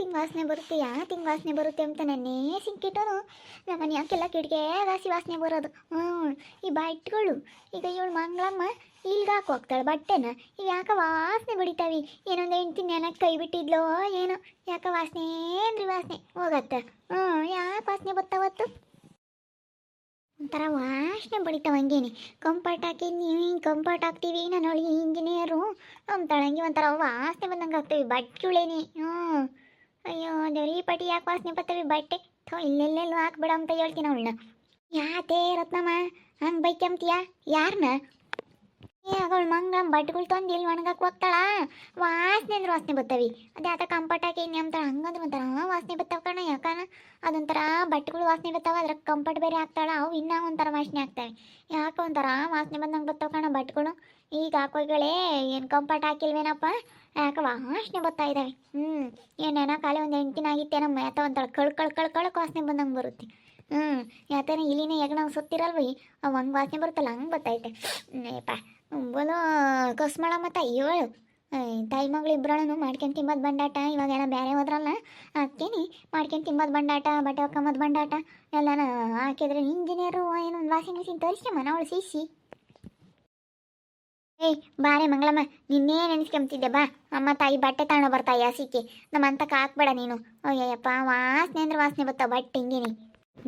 ಹಿಂಗೆ ವಾಸನೆ ಬರುತ್ತೆ ಹಿಂಗೆ ವಾಸನೆ ಬರುತ್ತೆ ಅಂತ ನೆನ್ನೆ ಸಿಕ್ಕಿಟ್ಟನು ನಮ್ಮ ಮನೆ ಯಾಕೆಲ್ಲ ಕಿಟಕಿ ರಾಸಿ ವಾಸನೆ ಬರೋದು. ಈ ಬಟ್ಟೆಗಳು ಈಗ ಇವಳು ಮಂಗಳಮ್ಮ ಇಲ್ಗೆ ಹಾಕಿ ಹೋಗ್ತಾಳೆ ಬಟ್ಟೆನ, ಈಗ ಯಾಕೆ ವಾಸನೆ ಬಡಿತಾವೆ. ಏನೊಂದು ಹೆಂಡ್ತಿ ನೆನಕ್ಕೆ ಕೈ ಬಿಟ್ಟಿದ್ಲೋ ಏನೋ, ಯಾಕೆ ವಾಸನೆ ಏನ್ರಿ ವಾಸನೆ ಹೋಗತ್ತೆ. ಯಾಕೆ ವಾಸನೆ ಬರ್ತಾವತ್ತು ಒಂಥರ ವಾಸನೆ ಬಡಿತಾವ. ಹಂಗೇನೆ ಕಂಫರ್ಟ್ ಹಾಕಿದ್ನಿ ಕಂಫರ್ಟ್ ಹಾಕ್ತೀವಿ ನಾನು ಅವಳಿಗೆ ಇಂಜಿನಿಯರು ಅಂತಾಳಂಗೆ ಒಂಥರ ವಾಸನೆ ಬಂದಂಗೆ ಆಗ್ತೀವಿ ಬಟ್ಟೆಗಳೇನೆ. ಅಯ್ಯೋ ದೇವ್ರಿ ಪಟ್ಟಿ ಯಾಕೆ ವಾಸನೆ ಬರ್ತವೆ ಬಟ್ಟೆ ಇಲ್ಲೆಲ್ಲೆಲ್ಲೂ ಹಾಕ್ಬೇಡ ಅಂತ ಹೇಳ್ತೀನಿ ಅವಳನ್ನ. ಯಾತೇ ರತ್ನಮ್ಮ ಹಂಗೆ ಬೈಕಂತೀಯ ಯಾರನ್ನ? ಅವಳು ಮಂಗಳಮ್ಮ ಬಟ್ಟೆಗಳು ತಂದು ಇಲ್ಲಿ ಒಣಗಕ್ಕೆ ಹೋಗ್ತಾಳ, ವಾಸನೆ ಅಂದ್ರೆ ವಾಸನೆ ಬರ್ತವೆ. ಅದೇ ಆತ ಕಂಫರ್ಟ್ ಹಾಕಿ ಅಂತಾಳೆ, ಹಂಗಂದ್ರೆ ಒಂಥರ ವಾಸನೆ ಬರ್ತಾವ ಕಣ. ಯಾಕನ ಅದೊಂಥರ ಬಟ್ಟೆಗಳು ವಾಸನೆ ಬರ್ತಾವ, ಅದ್ರ ಕಂಫರ್ಟ್ ಬೇರೆ ಹಾಕ್ತಾಳ, ಅವು ಇನ್ನೂ ಒಂಥರ ವಾಸನೆ ಆಗ್ತವೆ. ಯಾಕೆ ಒಂಥರ ವಾಸನೆ ಬಂದಂಗೆ ಬರ್ತಾವ ಕಣ ಬಟ್ಟೆಗಳು. ಈಗ ಹಾಕೋಗಳೇ ಏನು ಕಂಫರ್ಟ್ ಹಾಕಿಲ್ವೇನಪ್ಪ, ಯಾಕೆ ವಾಸನೆ ಬರ್ತಾ ಇದ್ದಾವೆ. ಏನೇನೋ ಖಾಲಿ ಒಂದು ಎಂಟಿನಾಗಿತ್ತೆ ನಮ್ಮ ಯಾತ ಒಂಥರ ಕಳ್ಕಳಕ್ಕೆ ವಾಸನೆ ಬಂದಂಗೆ ಬರುತ್ತೆ. ಯಾತನ ಇಲ್ಲಿನೇ ಈಗ ನಾವು ಸುತ್ತಿರಲ್ವಿ ಅವು ಹಂಗೆ ವಾಸನೆ ಬರುತ್ತಲ್ಲ ಹಂಗೆ ಬರ್ತೈತೆ. ಏಪ್ಪ ಬೋಲೋ ಕಸ್ಮಳ ಮತ್ತು ಅಯ್ಯೋಳು ತಾಯಿ ಮಗಳು ಇಬ್ಬರನ್ನು ಮಾಡ್ಕೊಂಡು ತಿಂಬೋದು ಬಂಡಾಟ. ಇವಾಗೆಲ್ಲ ಬೇರೆ ಹೋದ್ರಲ್ಲ ಹಾಕ್ತೀನಿ ಮಾಡ್ಕೊಂಡು ತಿಂಬೋದು ಬಂಡಾಟ, ಬಟ್ಟೆ ಹೊಕ್ಕಂಬೋದು ಬಂಡಾಟ ಎಲ್ಲನ ಹಾಕಿದ್ರೆ ಇಂಜಿನಿಯರು ಏನು ಒಂದು ವಾಷಿಂಗ್ ಮಿಷಿನ್ ತರಿಸ್ಕೊಂಬ ಅವಳು ಸಿಸಿ. ಬಾರೆ ಮಂಗಳಮ್ಮ ನಿನ್ನೇ ನೆನೆಸ್ಕೊಂತಿದ್ದೆ ಬಾ, ಅಮ್ಮ ತಾಯಿ ಬಟ್ಟೆ ತಗೊಂಡು ಬರ್ತಾಯಿ ಹಸಿಕೆ ನಮ್ಮ ಅಂತಕ್ಕೆ ಹಾಕ್ಬೇಡ ನೀನು. ಅಯ್ಯಪ್ಪ ವಾಸನೆ ಅಂದ್ರೆ ವಾಸನೆ ಬರ್ತಾವ ಬಟ್ಟೆ ಹಿಂಗೇನಿ.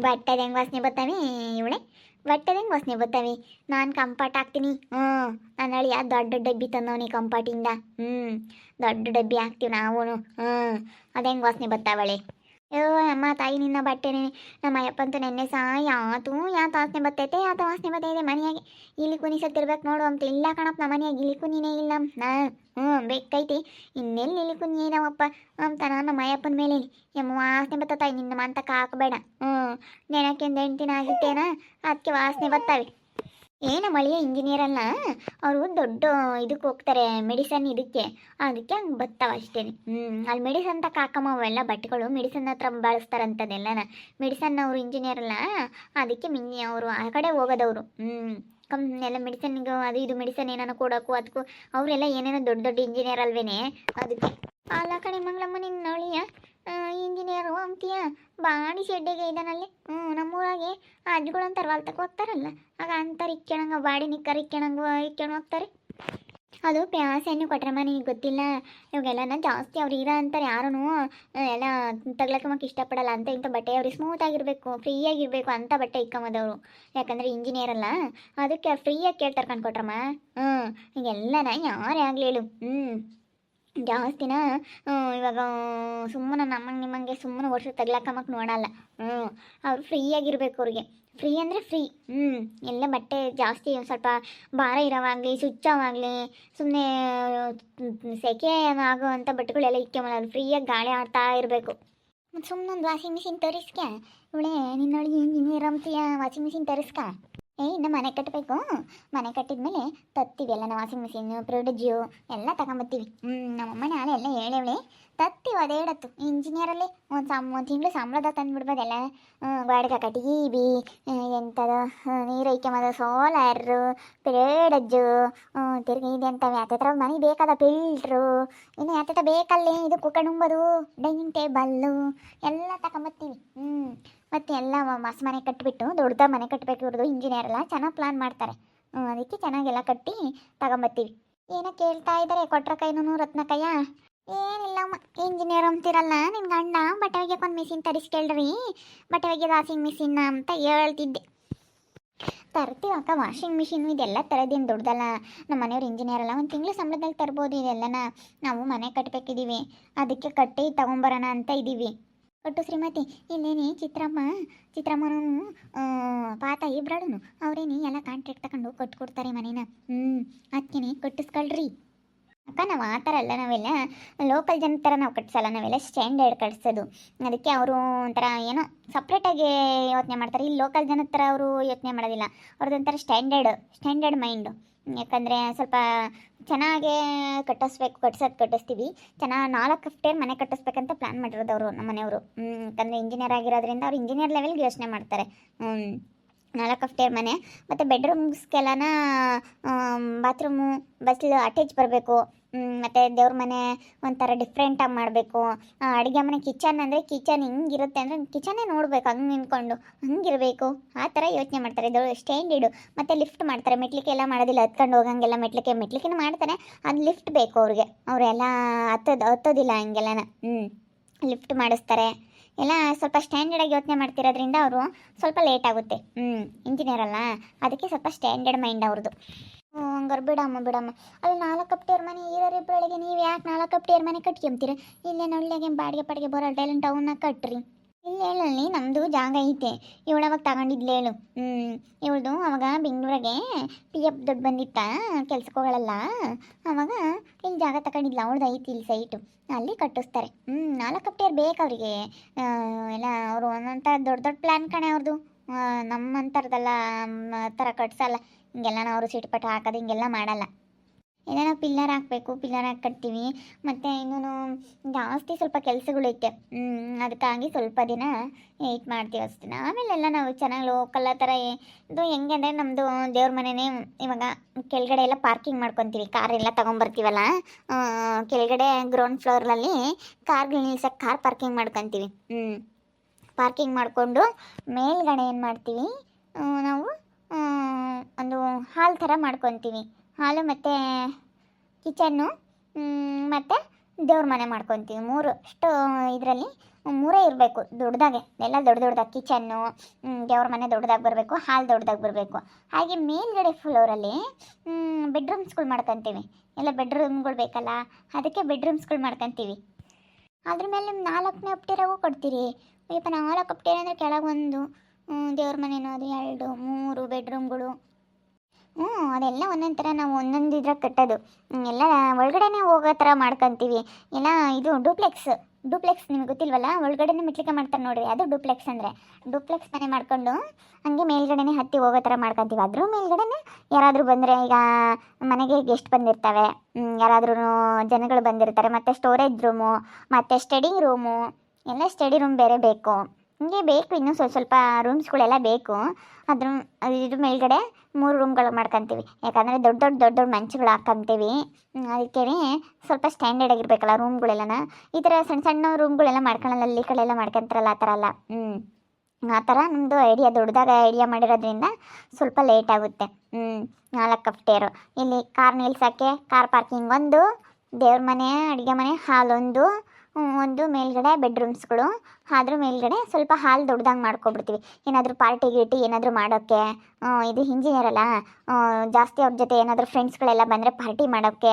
ಬಟ್ಟೆದ ಹೆಂಗೆ ವಾಸನೆ ಬರ್ತಾವೆ ಇವಳೆ, ಬಟ್ಟೆದ ಹೆಂಗೆ ವಾಸನೆ ಬರ್ತಾವೆ. ನಾನು ಕಂಫರ್ಟ್ ಹಾಕ್ತೀನಿ. ನಾನು ಹೇಳಿ ಯಾರು ದೊಡ್ಡ ಡಬ್ಬಿ ತಂದವನಿ ಕಂಫರ್ಟಿಂದ. ದೊಡ್ಡ ಡಬ್ಬಿ ಹಾಕ್ತೀವಿ ನಾವು. ಅದು ಹೆಂಗೆ ವಾಸನೆ ಬರ್ತಾವಳೆ. ಅಮ್ಮ ತಾಯಿ ನಿನ್ನ ಬಟ್ಟೆನೇ ನಮ್ಮ ಅಯ್ಯಪ್ಪಂತೂ ನೆನ್ನೆ ಯಾತು ವಾಸನೆ ಬರ್ತೈತೆ ಯಾತ ವಾಸನೆ ಬರ್ತೈತೆ ಮನೆಯಾಗೆ ಇಲ್ಲಿ ಕುನಿ ಸತ್ತಿರ್ಬೇಕು ನೋಡು ಅಂತ. ಇಲ್ಲ ಕಣಪ್ಪ ನಮ್ಮ ಮನೆಯಾಗ ಇಲ್ಲಿ ಕುನಿನೇ ಇಲ್ಲ. ಬೇಕೈತಿ ಇನ್ನೆಲ್ಲಿ ಇಲ್ಲಿ ಕುನಿ ಇದಾವಪ್ಪ ಅಂತ ನಮ್ಮ ಅಯ್ಯಪ್ಪನ ಮೇಲೆ ವಾಸನೆ ಬರ್ತತಾಯಿ. ನಿನ್ನ ಮಂತಕ್ಕೆ ಹಾಕಬೇಡ. ನೆನಕ್ಕೆಂದು ಎಂಟಿನ ಆಗಿತ್ತೇನ ಅದಕ್ಕೆ ವಾಸನೆ ಬರ್ತಾವೆ. ನಮ್ಮ ಅಳಿಯ ಇಂಜಿನಿಯರ್ ಅಲ್ಲ, ಅವರು ದೊಡ್ಡ ಇದಕ್ಕೆ ಹೋಗ್ತಾರೆ ಮೆಡಿಸನ್ ಇದಕ್ಕೆ, ಅದಕ್ಕೆ ಹಂಗೆ ಬರ್ತಾವ ಅಷ್ಟೇ. ಅಲ್ಲಿ ಮೆಡಿಸನ್ ತಕ್ಕ ಹಾಕಮ್ಮ ಅವೆಲ್ಲ ಬಟ್ಟೆಗಳು ಮೆಡಿಸನ್ ಹತ್ರ ಬಳಸ್ತಾರಂಥದ್ದೆಲ್ಲನ. ಮೆಡಿಸನ್ ಅವರು ಇಂಜಿನಿಯರ್ ಅಲ್ಲ, ಅದಕ್ಕೆ ಅವರು ಆ ಕಡೆ ಹೋಗೋದವರು. ಎಲ್ಲ ಮೆಡಿಸನ್ನಿಗೆ ಅದು ಇದು ಮೆಡಿಸನ್ ಏನಾನ ಕೊಡೋಕ್ಕೂ ಅದಕ್ಕೂ ಅವರೆಲ್ಲ ಏನೇನೋ ದೊಡ್ಡ ದೊಡ್ಡ ಇಂಜಿನಿಯರ್ ಅಲ್ವೇನೆ ಅದಕ್ಕೆ. ಅಲ್ಲ ಕಡೆ ಮಂಗಳಮ್ಮ ನಿನ್ನ ಅಳಿಯ ಇಂಜಿನಿಯರು ಅಂತೀಯ ಬಾಡಿ ಶೆಡ್ಡೆಗೆ ಇದ್ದಾನಲ್ಲಿ. ನಮ್ಮೂರಾಗೆ ಅಜ್ಜಿಗಳು ಅಂತಾರೆ ಹೊಲ್ತಕ್ಕೆ ಹೋಗ್ತಾರಲ್ಲ ಆಗ ಅಂತಾರೆ ಇಕ್ಕೆಣಂಗ ಬಾಡಿ ನಿಕ್ಕರ್ ಇಕ್ಕೆಣ್ ಹೋಗ್ತಾರೆ. ಅದು ಪ್ಯಾಸೆಯನ್ನು ಕೊಟ್ರೆ ನಿನಗೆ ಗೊತ್ತಿಲ್ಲ. ಇವಾಗೆಲ್ಲನ ಜಾಸ್ತಿ ಅವ್ರು ಇರೋ ಅಂತಾರೆ ಯಾರೂ ಎಲ್ಲ ತಗ್ಲಕ್ಕಮ್ಮಕ್ಕೆ ಇಷ್ಟಪಡಲ್ಲ ಅಂತ. ಇಂಥ ಬಟ್ಟೆ ಅವ್ರಿಗೆ ಸ್ಮೂತಾಗಿರಬೇಕು ಫ್ರೀಯಾಗಿರಬೇಕು ಅಂತ ಬಟ್ಟೆ ಇಕ್ಕಂಬೋದವರು. ಯಾಕಂದರೆ ಇಂಜಿನಿಯರ್ ಅಲ್ಲ ಅದಕ್ಕೆ ಫ್ರೀಯಾಗಿ ಕೇಳ್ತಾರೆ ಕಂಡ್ಕೊಟ್ರಮ್ಮ. ಈಗೆಲ್ಲನ ಯಾರೇ ಆಗಲಿ ಹೇಳು ಜಾಸ್ತಿನ ಇವಾಗ ಸುಮ್ಮನೆ ನಮ್ಮಂಗೆ ನಿಮ್ಮಂಗೆ ಸುಮ್ಮನೆ ವರ್ಷ ತಗ್ಲಾಕಮ್ಮಕ್ಕೆ ನೋಡಲ್ಲ. ಅವ್ರು ಫ್ರೀಯಾಗಿರ್ಬೇಕು. ಅವ್ರಿಗೆ ಫ್ರೀ ಅಂದರೆ ಫ್ರೀ. ಎಲ್ಲ ಬಟ್ಟೆ ಜಾಸ್ತಿ ಸ್ವಲ್ಪ ಭಾರ ಇರೋವಾಗಲಿ ಸುಚ್ಚವಾಗಲಿ ಸುಮ್ಮನೆ ಸೆಕೆ ಆಗುವಂಥ ಬಟ್ಟೆಗಳೆಲ್ಲ ಇಕ್ಕೊಂಬಲ್ಲ. ಫ್ರೀಯಾಗಿ ಗಾಳಿ ಆಡ್ತಾ ಇರಬೇಕು. ಮತ್ತು ಸುಮ್ಮನೆ ಒಂದು ವಾಷಿಂಗ್ ಮಿಷಿನ್ ತರಿಸ್ಕ ಇವಳೆ ನಿನ್ನೊಳಗೆ ಇಂಜಿನಿಯರ್ ಅಂತೀಯ ವಾಷಿಂಗ್ ಮಿಷಿನ್ ತರಿಸ್ಕ. ಇನ್ನು ಮನೆ ಕಟ್ಟಬೇಕು, ಮನೆ ಕಟ್ಟಿದ್ಮೇಲೆ ತತ್ತೀವಿ ಎಲ್ಲ ನಾವು ವಾಷಿಂಗ್ ಮಿಷಿನ್ ಫ್ರಿಡ್ಜು ಎಲ್ಲ ತಗೊಂಬತ್ತೀವಿ. ನಮ್ಮಮ್ಮ ನಾಳೆ ಎಲ್ಲ ಹೇಳೇವಳೆ ತತ್ತೀವಿ ಅದೇಡತ್ತು ಇಂಜಿನಿಯರಲ್ಲಿ ಒಂದು ತಿಂಗಳು ಸಂಬಳದ ತಂದುಬಿಡ್ಬೋದೆಲ್ಲ. ಬಾಡಿಗೆ ಕಟ್ಟಿಗೆ ಎಂಥದ ನೀರು ಐಕ್ಯಮದ ಸೋಲಾರು ಫ್ರಿಡ್ಜು ತಿರ್ಗಿ ಇದೆ ಅಂತವೆ ಯಾತ್ರ ಮನೆ ಬೇಕಾದ ಫಿಲ್ಟ್ರು ಇನ್ನು ಯಾತ ಬೇಕಲ್ಲಿ ಇದು ಕುಕ್ಕಣುಂಬೋದು ಡೈನಿಂಗ್ ಟೇಬಲ್ಲು ಎಲ್ಲ ತಗೊಂಬತ್ತೀವಿ. ಮತ್ತು ಎಲ್ಲ ಮಸ್ ಮನೆ ಕಟ್ಟಿಬಿಟ್ಟು ದೊಡ್ಡದ ಮನೆ ಕಟ್ಟಬೇಕು. ಇವ್ರದ್ದು ಇಂಜಿನಿಯರ್ ಎಲ್ಲ ಚೆನ್ನಾಗಿ ಪ್ಲಾನ್ ಮಾಡ್ತಾರೆ. ಅದಕ್ಕೆ ಚೆನ್ನಾಗೆಲ್ಲ ಕಟ್ಟಿ ತಗೊಂಬತ್ತೀವಿ. ಏನೋ ಕೇಳ್ತಾ ಇದ್ದಾರೆ ಕೊಟ್ರ ಕೈನೂ ರತ್ನಕಯ್ಯ. ಏನಿಲ್ಲಮ್ಮ ಇಂಜಿನಿಯರ್ ಅಂತಿರಲ್ಲ ನಿನ್ನ ಗಂಡ ಬಟ್ಟೆ ಒಗ್ಯಕ್ಕೆ ಒಂದು ಮಿಷಿನ್ ತರಿಸ್ಕೇಳ್ರಿ ಬಟ್ಟೆ ಒಗ್ಯೋದು ವಾಷಿಂಗ್ ಮಿಷಿನ್ನ ಅಂತ ಹೇಳ್ತಿದ್ದೆ. ತರ್ತೀವಿ ಅಕ್ಕ ವಾಷಿಂಗ್ ಮಿಷಿನ್ ಇದೆಲ್ಲ ತರೋದೇನು ದೊಡ್ಡದಲ್ಲ. ನಮ್ಮ ಮನೆಯವ್ರು ಇಂಜಿನಿಯರ್ ಅಲ್ಲ ಒಂದು ತಿಂಗಳು ಸಂಬಳದಲ್ಲಿ ತರ್ಬೋದು ಇದೆಲ್ಲನ. ನಾವು ಮನೆ ಕಟ್ಟಬೇಕಿದ್ದೀವಿ ಅದಕ್ಕೆ ಕಟ್ಟಿ ತಗೊಂಬರೋಣ ಅಂತ ಇದ್ದೀವಿ. ಒಟ್ಟು ಶ್ರೀಮತಿ ಇಲ್ಲೇನಿ ಚಿತ್ರಮ್ಮನೂ ಪಾತ ಇಬ್ರಾಳು ಅವರೇನಿ ಎಲ್ಲ ಕಾಂಟ್ರಾಕ್ಟ್ ತಗೊಂಡು ಕೊಟ್ಕೊಡ್ತಾರೆ ಮನೇನ. ಅದಕ್ಕೇನೆ ಕಟ್ಟಿಸ್ಕೊಳ್ರಿ ಅಕ್ಕ. ನಾವು ಆ ಥರ ಅಲ್ಲ, ನಾವೆಲ್ಲ ಲೋಕಲ್ ಜನ ಥರ ನಾವು ಕಟ್ಸಲ್ಲ, ನಾವೆಲ್ಲ ಸ್ಟ್ಯಾಂಡರ್ಡ್ ಕಟ್ಸೋದು. ಅದಕ್ಕೆ ಅವರು ಒಂಥರ ಏನೋ ಸಪ್ರೇಟಾಗಿ ಯೋಚನೆ ಮಾಡ್ತಾರೆ. ಇಲ್ಲಿ ಲೋಕಲ್ ಜನದ ಥರ ಅವರು ಯೋಚನೆ ಮಾಡೋದಿಲ್ಲ. ಅವ್ರದ್ದೊಂಥರ ಸ್ಟ್ಯಾಂಡರ್ಡ್ ಮೈಂಡು. ಯಾಕಂದರೆ ಸ್ವಲ್ಪ ಚೆನ್ನಾಗೇ ಕಟ್ಟಿಸ್ತೀವಿ. ಚೆನ್ನಾಗಿ 4 ಫ್ಲೋರ್ ಮನೆ ಕಟ್ಟಿಸ್ಬೇಕಂತ ಪ್ಲ್ಯಾನ್ ಮಾಡಿರೋದು ಅವರು ನಮ್ಮ ಮನೆಯವರು. ಯಾಕಂದರೆ ಇಂಜಿನಿಯರ್ ಆಗಿರೋದ್ರಿಂದ ಅವ್ರು ಇಂಜಿನಿಯರ್ ಲೆವೆಲ್ಗೆ ಯೋಚನೆ ಮಾಡ್ತಾರೆ. 4 ಫ್ಲೋರ್ ಮನೆ ಮತ್ತು ಬೆಡ್ರೂಮ್ಸ್ಗೆಲ್ಲನ ಬಾತ್ರೂಮು ಬಸ್ಲು ಅಟ್ಯಾಚ್ ಬರಬೇಕು. ಮತ್ತು ದೇವ್ರ ಮನೆ ಒಂಥರ ಡಿಫ್ರೆಂಟಾಗಿ ಮಾಡಬೇಕು. ಅಡುಗೆ ಮನೆ ಕಿಚನ್ ಅಂದರೆ ಕಿಚನ್ ಹಿಂಗಿರುತ್ತೆ ಅಂದರೆ ಕಿಚನ್ನೇ ನೋಡ್ಬೇಕು ಹಂಗೆ ನಿಂತ್ಕೊಂಡು ಹಂಗಿರಬೇಕು. ಆ ಥರ ಯೋಚನೆ ಮಾಡ್ತಾರೆ. ಇದು ಸ್ಟ್ಯಾಂಡರ್ಡು. ಮತ್ತು ಲಿಫ್ಟ್ ಮಾಡ್ತಾರೆ. ಮೆಟ್ಲಿಕೆ ಎಲ್ಲ ಮಾಡೋದಿಲ್ಲ, ಹತ್ಕೊಂಡು ಹೋಗಂಗೆಲ್ಲ ಮೆಟ್ಲಿಕೆನೂ ಮಾಡ್ತಾರೆ. ಅದು ಲಿಫ್ಟ್ ಬೇಕು ಅವ್ರಿಗೆ. ಅವರೆಲ್ಲ ಹತ್ತೋದಿಲ್ಲ ಹಂಗೆಲ್ಲನ. ಲಿಫ್ಟ್ ಮಾಡಿಸ್ತಾರೆ ಎಲ್ಲ. ಸ್ವಲ್ಪ ಸ್ಟ್ಯಾಂಡರ್ಡಾಗಿ ಯೋಚನೆ ಮಾಡ್ತಿರೋದ್ರಿಂದ ಅವರು ಸ್ವಲ್ಪ ಲೇಟ್ ಆಗುತ್ತೆ. ಇಂಜಿನಿಯರ್ ಅಲ್ಲ, ಅದಕ್ಕೆ ಸ್ವಲ್ಪ ಸ್ಟ್ಯಾಂಡರ್ಡ್ ಮೈಂಡ್ ಅವ್ರದ್ದು. ಹಂಗಾರೆ ಬಿಡಮ್ಮ ಅಲ್ಲಿ 4 ಕಪ್ಟೇರ್ ಮನೆ ಇರೋರಿಬ್ಬರೊಳಗೆ ನೀವು ಯಾಕೆ 4 ಕಪ್ಟೇರ್ ಮನೆ ಕಟ್ಕೊಂತೀರ? ಇಲ್ಲೇ ನಳ್ಳಿಯಾಗೆ ಬಾಡಿಗೆ ಪಾಡಿಗೆ ಬರೋ ಟೈಲೆಂಟ್ ಟೌನ್ನ ಕಟ್ರಿ. ಇಲ್ಲಿ ಹೇಳಲ್ಲಿ ನಮ್ಮದು ಜಾಗ ಐತೆ. ಇವಳು ಅವಾಗ ತಗೊಂಡಿದ್ಲು ಹೇಳು. ಇವಳ್ದು ಅವಾಗ ಬೆಂಗಳೂರಿಗೆ PF ದುಡ್ಡು ಬಂದಿತ್ತ, ಕೆಲ್ಸಕ್ಕೆ ಹೋಗಳಲ್ಲ, ಅವಾಗ ಇಲ್ಲಿ ಜಾಗ ತಗೊಂಡಿದ್ಲು. ಅವಳ್ದು ಐತಿ ಇಲ್ಲಿ ಸೈಟು, ಅಲ್ಲಿ ಕಟ್ಟಿಸ್ತಾರೆ. 4 ಕಪ್ಟೇರ್ ಬೇಕು ಅವರಿಗೆ ಎಲ್ಲ. ಅವರು ಒಂದೊಂಥರ ದೊಡ್ಡ ಪ್ಲ್ಯಾನ್ ಕಣೆ ಅವ್ರದ್ದು. ನಮ್ಮಂಥರದಲ್ಲ ಥರ ಕಟ್ಸಲ್ಲ ಹಿಂಗೆಲ್ಲ. ಅವರು ಸಿಟ್ಪಟ ಹಾಕೋದು ಹಿಂಗೆಲ್ಲ ಮಾಡಲ್ಲ. ಎಲ್ಲ ನಾವು ಪಿಲ್ಲರ್ ಹಾಕಬೇಕು, ಪಿಲ್ಲರ್ ಹಾಕಿ ಕಟ್ತೀವಿ. ಮತ್ತು ಇನ್ನೂ ಜಾಸ್ತಿ ಸ್ವಲ್ಪ ಕೆಲಸಗಳೈತೆ. ಅದಕ್ಕಾಗಿ ಸ್ವಲ್ಪ ದಿನ ವೆಯ್ಟ್ ಮಾಡ್ತೀವಿ ಅಷ್ಟೇ. ಆಮೇಲೆಲ್ಲ ನಾವು ಚೆನ್ನಾಗಿ ಲೋಕಲ್ ಥರ ಇದು ಹೆಂಗೆ ಅಂದರೆ ನಮ್ಮದು ದೇವ್ರ ಮನೆಯೇ. ಇವಾಗ ಕೆಳಗಡೆ ಎಲ್ಲ ಪಾರ್ಕಿಂಗ್ ಮಾಡ್ಕೊತೀವಿ. ಕಾರೆಲ್ಲ ತೊಗೊಂಬರ್ತೀವಲ್ಲ, ಕೆಳಗಡೆ ಗ್ರೌಂಡ್ ಫ್ಲೋರ್ನಲ್ಲಿ ಕಾರ್ಗಳು ನಿಲ್ಸಕ್ಕೆ ಕಾರ್ ಪಾರ್ಕಿಂಗ್ ಮಾಡ್ಕೊತೀವಿ. ಪಾರ್ಕಿಂಗ್ ಮಾಡಿಕೊಂಡು ಮೇಲ್ಗಡೆ ಏನು ಮಾಡ್ತೀವಿ ನಾವು, ಒಂದು ಹಾಲ್ ಥರ ಮಾಡ್ಕೊತೀವಿ. ಹಾಲು ಮತ್ತು ಕಿಚನ್ನು ಮತ್ತು ದೇವ್ರ ಮನೆ ಮಾಡ್ಕೊತೀವಿ. 3 ಅಷ್ಟು ಇದರಲ್ಲಿ 3 ಇರಬೇಕು ದೊಡ್ಡದಾಗೆ. ಎಲ್ಲ ದೊಡ್ಡದಾಗಿ ಕಿಚನ್ನು, ದೇವ್ರ ಮನೆ ದೊಡ್ಡದಾಗಿ ಬರಬೇಕು, ಹಾಲು ದೊಡ್ಡದಾಗಿ ಬರಬೇಕು. ಹಾಗೆ ಮೇಲ್ಗಡೆ ಫ್ಲೋರಲ್ಲಿ ಬೆಡ್ರೂಮ್ಸ್ಗಳು ಮಾಡ್ಕೊತೀವಿ. ಎಲ್ಲ ಬೆಡ್ರೂಮ್ಗಳು ಬೇಕಲ್ಲ, ಅದಕ್ಕೆ ಬೆಡ್ರೂಮ್ಸ್ಗಳು ಮಾಡ್ಕೊತೀವಿ. ಅದ್ರ ಮೇಲೆ 4ನೇ ಅಪ್ಟೇರಾಗೂ ಕೊಡ್ತೀರಿ. ಅಯ್ಯಪ್ಪ 4 ಅಪ್ಟೇರ್ ಅಂದರೆ ಕೆಳಗೊಂದು ದೇವ್ರ ಮನೆಯೂ ಅದು 2 3 ಬೆಡ್ರೂಮ್ಗಳು. ಅದೆಲ್ಲ ಒಂದೊಂದು ಥರ ನಾವು ಒಂದೊಂದು ಇದ್ರಾಗ ಕಟ್ಟೋದು. ಎಲ್ಲ ಒಳಗಡೆನೇ ಹೋಗೋ ಥರ ಮಾಡ್ಕೊತೀವಿ. ಎಲ್ಲ ಇದು ಡೂಪ್ಲೆಕ್ಸ್ ನಿಮಗೆ ಗೊತ್ತಿಲ್ವಲ್ಲ, ಒಳಗಡೆನೇ ಮೆಟ್ಲಿಕೆ ಮಾಡ್ತಾರೆ ನೋಡಿರಿ, ಅದು ಡೂಪ್ಲೆಕ್ಸ್ ಅಂದರೆ. ಡೂಪ್ಲೆಕ್ಸ್ ಮನೆ ಮಾಡ್ಕೊಂಡು ಹಂಗೆ ಮೇಲ್ಗಡೆನೇ ಹತ್ತಿ ಹೋಗೋ ಥರ ಮಾಡ್ಕೊತೀವಿ. ಅದ್ರ ಮೇಲ್ಗಡೆನೇ ಯಾರಾದರೂ ಬಂದರೆ, ಈಗ ಮನೆಗೆ ಗೆಸ್ಟ್ ಬಂದಿರ್ತವೆ, ಯಾರಾದ್ರೂ ಜನಗಳು ಬಂದಿರ್ತಾರೆ, ಮತ್ತು ಸ್ಟೋರೇಜ್ ರೂಮು, ಮತ್ತು ಸ್ಟಡಿ ರೂಮು, ಎಲ್ಲ ಸ್ಟಡಿ ರೂಮ್ ಬೇರೆ ಬೇಕು. ಹಿಂಗೆ ಬೇಕು, ಇನ್ನೂ ಸ್ವಲ್ಪ ರೂಮ್ಸ್ಗಳೆಲ್ಲ ಬೇಕು. ಇದ್ರ ಮೇಲ್ಗಡೆ 3 ರೂಮ್ಗಳು ಮಾಡ್ಕೊತೀವಿ. ಯಾಕಂದರೆ ದೊಡ್ಡ ಮಂಚಗಳು ಹಾಕ್ಕೊಂತೀವಿ. ಅದಕ್ಕೆ ಸ್ವಲ್ಪ ಸ್ಟ್ಯಾಂಡರ್ಡ್ ಆಗಿರ್ಬೇಕಲ್ಲ ರೂಮ್ಗಳೆಲ್ಲನ. ಈ ಥರ ಸಣ್ಣ ರೂಮ್ಗಳೆಲ್ಲ ಮಾಡ್ಕೊಳ್ಳಲ್ಲ, ಅಲ್ಲಿ ಕಡೆಲ್ಲ ಮಾಡ್ಕೊತಾರಲ್ಲ, ಆ ಥರ ಅಲ್ಲ. ಆ ಥರ ನಮ್ಮದು ದೊಡ್ಡದಾಗ ಐಡಿಯಾ ಮಾಡಿರೋದ್ರಿಂದ ಸ್ವಲ್ಪ ಲೇಟ್ ಆಗುತ್ತೆ. 4 ಅಪ್ಟೇರು. ಇಲ್ಲಿ ಕಾರ್ ನಿಲ್ಸೋಕ್ಕೆ ಕಾರ್ ಪಾರ್ಕಿಂಗ್ ಒಂದು, ದೇವ್ರ ಮನೆ, ಅಡುಗೆ ಮನೆ, ಹಾಲ್ ಒಂದು ಮೇಲ್ಗಡೆ ಬೆಡ್ರೂಮ್ಸ್ಗಳು. ಅದ್ರ ಮೇಲ್ಗಡೆ ಸ್ವಲ್ಪ ಹಾಲ್ ದೊಡ್ಡದಾಗಿ ಮಾಡ್ಕೊಬಿಡ್ತೀವಿ. ಏನಾದರೂ ಪಾರ್ಟಿ ಗೀಟಿ ಏನಾದರೂ ಮಾಡೋಕ್ಕೆ. ಇದು ಇಂಜಿನಿಯರ್ ಅಲ್ಲ, ಜಾಸ್ತಿ ಅವ್ರ ಜೊತೆ ಏನಾದರೂ ಫ್ರೆಂಡ್ಸ್ಗಳೆಲ್ಲ ಬಂದರೆ ಪಾರ್ಟಿ ಮಾಡೋಕ್ಕೆ.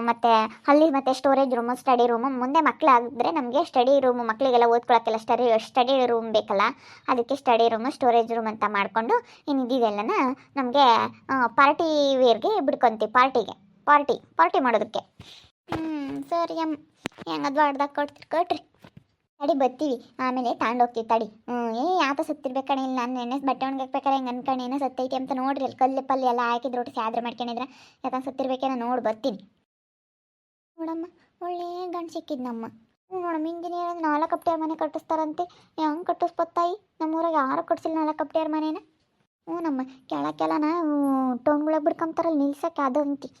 ಮತ್ತು ಅಲ್ಲಿ ಮತ್ತು ಸ್ಟೋರೇಜ್ ರೂಮು, ಸ್ಟಡಿ ರೂಮು. ಮುಂದೆ ಮಕ್ಕಳಾಗಿದ್ರೆ ನಮಗೆ ಸ್ಟಡಿ ರೂಮು, ಮಕ್ಕಳಿಗೆಲ್ಲ ಓದ್ಕೊಳಕ್ಕೆಲ್ಲ ಸ್ಟಡಿ ರೂಮ್ ಬೇಕಲ್ಲ, ಅದಕ್ಕೆ ಸ್ಟಡಿ ರೂಮು, ಸ್ಟೋರೇಜ್ ರೂಮ್ ಅಂತ ಮಾಡಿಕೊಂಡು ಇನ್ನಿದ್ದೆಲ್ಲನ ನಮಗೆ ಪಾರ್ಟಿ ವೇರ್ಗೆ ಬಿಡ್ಕೊತೀವಿ. ಪಾರ್ಟಿ ಮಾಡೋದಕ್ಕೆ. ಸರಿ ಹೆಂಗದು ಅಡ್ದಾಗ ಕೊಟ್ರಿ ತಡಿ ಬರ್ತೀವಿ. ಆಮೇಲೆ ತಗೊಂಡೋಗ್ತೀವಿ ತಡಿ. ಯಾತ ಸತ್ತಿರ್ಬೇಕು ಕಣೆ. ಇಲ್ಲಿ ನಾನು ಎಣ್ಣೆ ಬಟ್ಟೆ ಒಣಗಾಕ್ಬೇಕಾರೆ ಹೆಂಗೆ ಅನ್ಕೊಂಡು ಏನೋ ಸತ್ತೈತಿ ಅಂತ ನೋಡ್ರಿ. ಅಲ್ಲಿ ಕಲ್ಲು ಪಲ್ಲೆ ಎಲ್ಲ ಹಾಕಿದ್ರು ರೊಟ್ಟಿ ಸ್ಯಾದ್ರೆ ಮಾಡ್ಕೊಂಡಿದ್ರೆ ಯಾಕಂದ್ರೆ ಸತ್ತಿರ್ಬೇಕೇನೋ ನೋಡಿ ಬರ್ತೀನಿ. ನೋಡಮ್ಮ ಒಳ್ಳೆ ಗಂಡು ಸಿಕ್ಕಿದ್ನಮ್ಮ. ನೋಡಮ್ಮ ಇಂಜಿನಿಯರ್ 4 ಅಪ್ಟೇರ್ ಮನೆ ಕಟ್ಟಿಸ್ತಾರಂತೆ. ಹೆಂಗೆ ಕಟ್ಟಿಸ್ಬತ್ತಾಯಿ? ನಮ್ಮೂರಾಗ ಯಾರು ಕಟ್ಸಿಲ್ಲ 4 ಅಪ್ಟೇರ್ ಮನೇನ. ನಮ್ಮ ಕೆಳಕ್ಕೆಲ್ಲನ ಟೌನ್ಗಳಿಗೆ ಬಿಡ್ಕೊಂತಾರಲ್ಲಿ ನಿಲ್ಸಕ್ಕೆ ಅದು ಅಂತಿ.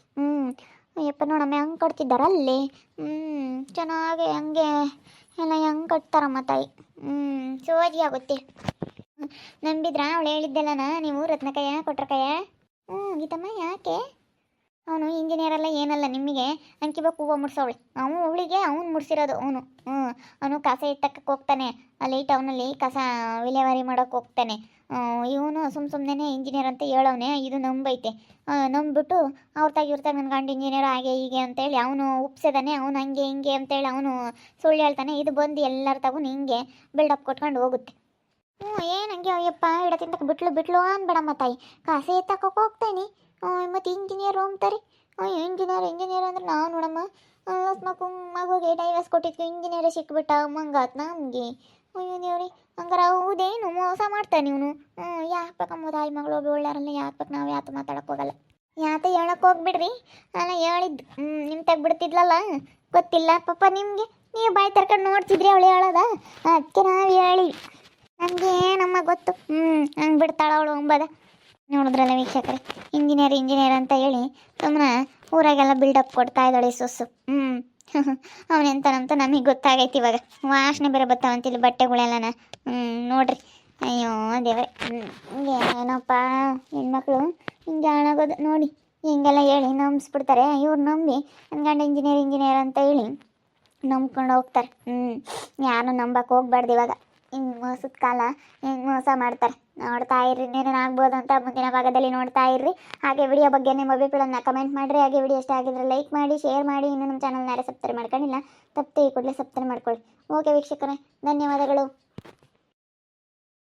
ಅಯ್ಯಪ್ಪ ನೋಡಮ್ಮ ಹೆಂಗೆ ಕಟ್ತಿದ್ದಾರಲ್ಲಿ. ಚೆನ್ನಾಗಿ ಹಂಗೆ ಎಲ್ಲ ಹೆಂಗೆ ಕಟ್ತಾರಮ್ಮ ತಾಯಿ. ಸೋಜಿ ಆಗುತ್ತೆ. ನಂಬಿದ್ರ ಅವಳು ಹೇಳಿದ್ದೆಲ್ಲನ ನೀವು ರತ್ನಕಯ್ಯ ಕೊಟ್ರಕಯ್ಯ? ಗೀತಮ್ಮ ಯಾಕೆ? ಅವನು ಇಂಜಿನಿಯರಲ್ಲ ಏನಲ್ಲ, ನಿಮಗೆ ಅಂಕಿಬೇಕು ಹೂವು ಮುಡ್ಸವಳೆ. ಅವಳಿಗೆ ಅವ್ನು ಮುಡ್ಸಿರೋದು. ಅವನು ಕಸ ಎತ್ತಕ್ಕೆ ಹೋಗ್ತಾನೆ ಅಲ್ಲಿ ಟೌನಲ್ಲಿ, ಕಸ ವಿಲೇವಾರಿ ಮಾಡೋಕ್ಕೆ ಹೋಗ್ತಾನೆ. ಇವನು ಸುಮ್ಮನೆ ಇಂಜಿನಿಯರ್ ಅಂತ ಹೇಳವನೆ. ಇದು ನಂಬೈತೆ. ನಂಬಿಬಿಟ್ಟು ಇವ್ರತಾಗ ನನ್ನ ಗಂಡು ಇಂಜಿನಿಯರ್ ಹಾಗೆ ಹೀಗೆ ಅಂತೇಳಿ ಅವನು ಉಪ್ಸಿದಾನೆ. ಅವನು ಹಂಗೆ ಹಿಂಗೆ ಅಂತೇಳಿ ಅವನು ಸುಳ್ಳು ಹೇಳ್ತಾನೆ. ಇದು ಬಂದು ಎಲ್ಲರ ತಗೊಂಡು ಹಿಂಗೆ ಬಿಲ್ಡಪ್ ಕೊಟ್ಕೊಂಡು ಹೋಗುತ್ತೆ. ಏನು ಹಂಗೆ ಅಯ್ಯಪ್ಪ ಇಡತಿಂತಕ್ಕೆ ಬಿಟ್ಲು ಅನ್ಬೇಡಮ್ಮ ತಾಯಿ. ಕಸ ಎತ್ತಕ್ಕೆ ಹೋಗ್ತಾನೆ ಮತ್ತು ಇಂಜಿನಿಯರ್ ಅಂತಾರೆ. ಇಂಜಿನಿಯರ್ ಅಂದ್ರೆ ನಾವು ನೋಡಮ್ಮ ಮಗುಗೆ ಡೈವರ್ಸ್ ಕೊಟ್ಟಿದ್ವಿ, ಇಂಜಿನಿಯರೇ ಸಿಕ್ಬಿಟ್ಟ ಮಂಗಾತ್ ನಮಗೆ. ಅಯ್ಯೋ ದೇವ್ರಿ, ಹಂಗಾರೆ ಹೌದೇನು ಮೋಸ ಮಾಡ್ತಾನೆ ಇವನು. ಯಾಕೆ ಬೇಕಮ್ಮ ತಾಯಿ ಮಗಳು ಒಬ್ಬ ಒಳ್ಳೆಯರಲ್ಲ, ಯಾಕೆ ಬೇಕು? ನಾವು ಯಾತ ಮಾತಾಡೋಕೆ ಹೋಗಲ್ಲ. ಯಾತ ಹೇಳಕ್ಕೆ ಹೋಗ್ಬಿಡ್ರಿ. ನಾನು ಹೇಳಿದ್ದು ನಿಮ್ಮ ತೆಗ್ಬಿಡ್ತಿದ್ಲಲ್ಲ, ಗೊತ್ತಿಲ್ಲ ಪಾಪ ನಿಮಗೆ. ನೀವು ಬಾಯಿ ತರ್ಕೊಂಡು ನೋಡ್ತಿದ್ರಿ ಅವಳು ಹೇಳೋದ, ಅದಕ್ಕೆ ನಾವು ಹೇಳಿ. ನಮಗೆ ನಮ್ಮ ಗೊತ್ತು. ಹಂಗೆ ಬಿಡ್ತಾಳ ಅವಳು ಅಂಬದ. ನೋಡಿದ್ರಲ್ಲ ವೀಕ್ಷಕರೇ, ಇಂಜಿನಿಯರ್ ಅಂತ ಹೇಳಿ ಸುಮ್ಮನೆ ಊರಾಗೆಲ್ಲ ಬಿಲ್ಡಪ್ ಕೊಡ್ತಾ ಇದ್ದಾಳೆ ಸೊಸು. ಅವನೆಂತನಂತ ನಮಗೆ ಗೊತ್ತಾಗೈತಿ ಇವಾಗ. ವಾಸನೆ ಬೇರೆ ಬರ್ತಾವಂತಿಲ್ಲ ಬಟ್ಟೆಗಳೆಲ್ಲನ. ನೋಡ್ರಿ, ಅಯ್ಯೋ ದೇವ್ರೆ. ಏನಪ್ಪ ಹೆಣ್ಮಕ್ಳು ಹಿಂಗೆ ಹಾಳಾಗೋದು ನೋಡಿ. ಹಿಂಗೆಲ್ಲ ಹೇಳಿ ನಂಬಿಸ್ಬಿಡ್ತಾರೆ. ಇವ್ರು ನಂಬಿ ನನ್ನ ಗಂಡ ಇಂಜಿನಿಯರ್ ಅಂತ ಹೇಳಿ ನಂಬ್ಕೊಂಡು ಹೋಗ್ತಾರೆ. ಯಾರು ನಂಬಕ್ಕೆ ಹೋಗ್ಬಾರ್ದು ಇವಾಗ. ಹಿಂಗೆ ಮೋಸದ ಕಾಲ, ಹಿಂಗೆ ಮೋಸ ಮಾಡ್ತಾರೆ. ನೋಡ್ತಾ ಇರ್ರಿ, ಏನೇನಾಗ್ಬೋದು ಅಂತ ಮುಂದಿನ ಭಾಗದಲ್ಲಿ ನೋಡ್ತಾ ಇರ್ರಿ. ಹಾಗೆ ವಿಡಿಯೋ ಬಗ್ಗೆ ನಿಮ್ಮ ಅಭಿಪ್ರಾಯನ ಕಮೆಂಟ್ ಮಾಡಿರಿ. ಹಾಗೆ ವಿಡಿಯೋ ಇಷ್ಟ ಆಗಿದ್ರೆ ಲೈಕ್ ಮಾಡಿ, ಶೇರ್ ಮಾಡಿ. ಇನ್ನು ನಮ್ಮ ಚಾನಲ್ನ ಯಾರೇ ಸಬ್ಸ್ಕ್ರೈಬ್ ಮಾಡ್ಕೊಂಡಿಲ್ಲ, ತಪ್ಪದೆ ಈ ಕೂಡಲೇ ಸಬ್ಸ್ಕ್ರೈಬ್ ಮಾಡ್ಕೊಳ್ಳಿ. ಓಕೆ ವೀಕ್ಷಕರೇ, ಧನ್ಯವಾದಗಳು.